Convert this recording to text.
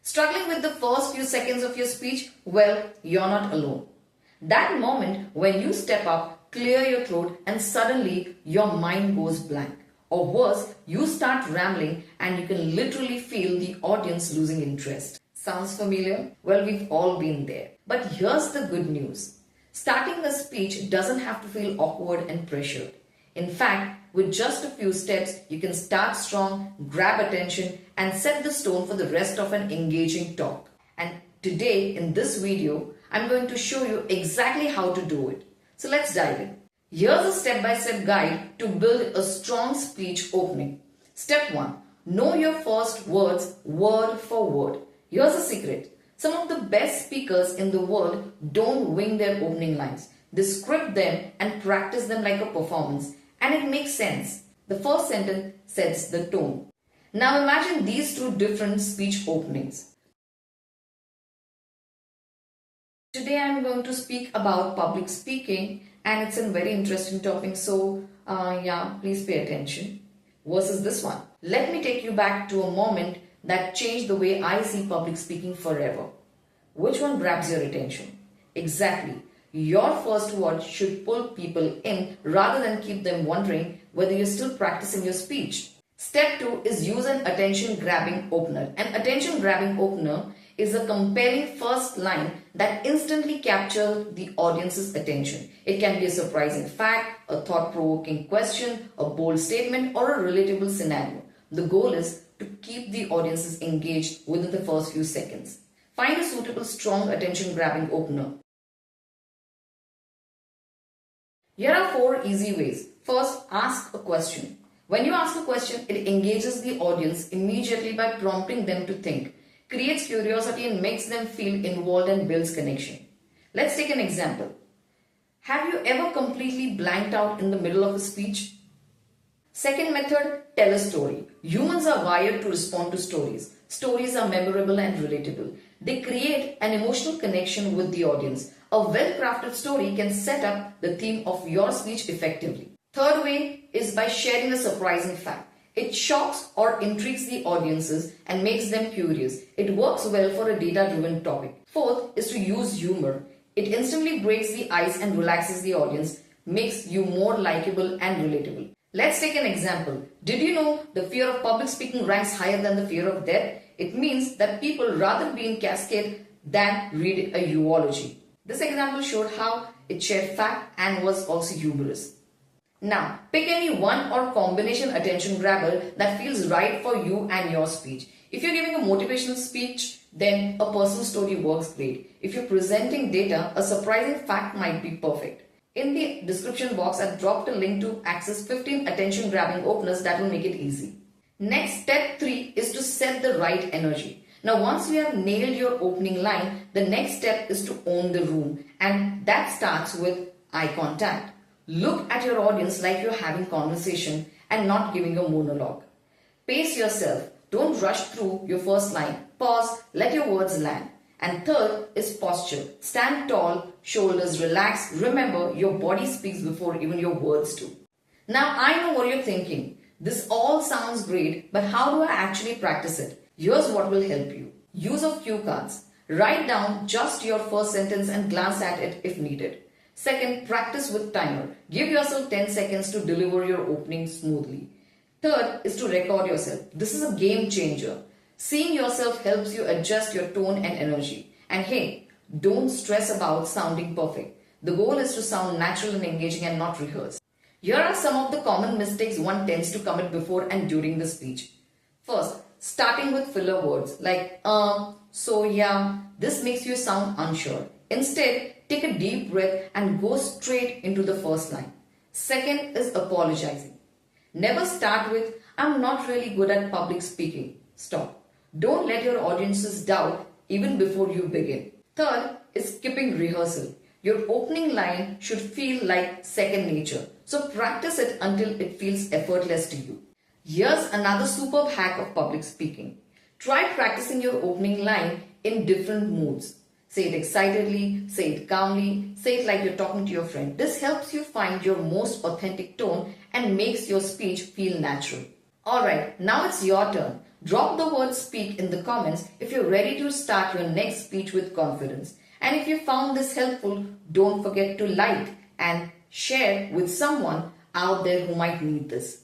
Struggling with the first few seconds of your speech? Well, you're not alone. That moment when you step up, clear your throat, and suddenly your mind goes blank. Or worse, you start rambling and you can literally feel the audience losing interest. Sounds familiar? Well, we've all been there. But here's the good news. Starting a speech doesn't have to feel awkward and pressured. In fact, with just a few steps, you can start strong, grab attention, and set the tone for the rest of an engaging talk. And today, in this video, I'm going to show you exactly how to do it. So let's dive in. Here's a step-by-step guide to build a strong speech opening. Step 1. Know your first words word for word. Here's a secret. Some of the best speakers in the world don't wing their opening lines. They script them and practice them like a performance. And it makes sense. The first sentence sets the tone. Now imagine these two different speech openings. Today I'm going to speak about public speaking, and it's a very interesting topic, so please pay attention. Versus this one. Let me take you back to a moment that changed the way I see public speaking forever. Which one grabs your attention? Exactly. Your first word should pull people in rather than keep them wondering whether you're still practicing your speech. Step 2 is use an attention-grabbing opener. An attention-grabbing opener is a compelling first line that instantly captures the audience's attention. It can be a surprising fact, a thought-provoking question, a bold statement, or a relatable scenario. The goal is to keep the audiences engaged within the first few seconds. Find a suitable, strong attention-grabbing opener. Here are 4 easy ways. First, ask a question. When you ask a question, it engages the audience immediately by prompting them to think, creates curiosity and makes them feel involved and builds connection. Let's take an example. Have you ever completely blanked out in the middle of a speech? Second method, tell a story. Humans are wired to respond to stories. Stories are memorable and relatable. They create an emotional connection with the audience. A well-crafted story can set up the theme of your speech effectively. Third way is by sharing a surprising fact. It shocks or intrigues the audiences and makes them curious. It works well for a data-driven topic. Fourth is to use humor. It instantly breaks the ice and relaxes the audience, makes you more likable and relatable. Let's take an example. Did you know the fear of public speaking ranks higher than the fear of death? It means that people rather be in cascade than read a eulogy. This example showed how it shared fact and was also humorous. Now, pick any one or combination attention grabber that feels right for you and your speech. If you're giving a motivational speech, then a personal story works great. If you're presenting data, a surprising fact might be perfect. In the description box, I've dropped a link to access 15 attention grabbing openers that will make it easy. Next, step 3 is to set the right energy. Now, once you have nailed your opening line, the next step is to own the room, and that starts with eye contact. Look at your audience like you're having conversation and not giving a monologue. Pace yourself. Don't rush through your first line. Pause, let your words land. And third is posture. Stand tall, shoulders relaxed. Remember, your body speaks before even your words do. Now, I know what you're thinking. This all sounds great, but how do I actually practice it? Here's what will help you. Use of cue cards. Write down just your first sentence and glance at it if needed. Second, practice with timer. Give yourself 10 seconds to deliver your opening smoothly. Third is to record yourself. This is a game changer. Seeing yourself helps you adjust your tone and energy. And hey, don't stress about sounding perfect. The goal is to sound natural and engaging and not rehearsed. Here are some of the common mistakes one tends to commit before and during the speech. First, starting with filler words like so yeah. This makes you sound unsure. Instead, take a deep breath and go straight into the first line. Second is apologizing. Never start with, I'm not really good at public speaking. Stop. Don't let your audiences doubt even before you begin. Third is skipping rehearsal. Your opening line should feel like second nature. So practice it until it feels effortless to you. Here's another superb hack of public speaking. Try practicing your opening line in different moods. Say it excitedly, say it calmly, say it like you're talking to your friend. This helps you find your most authentic tone and makes your speech feel natural. Alright, now it's your turn. Drop the word speak in the comments if you're ready to start your next speech with confidence. And if you found this helpful, don't forget to like and share with someone out there who might need this.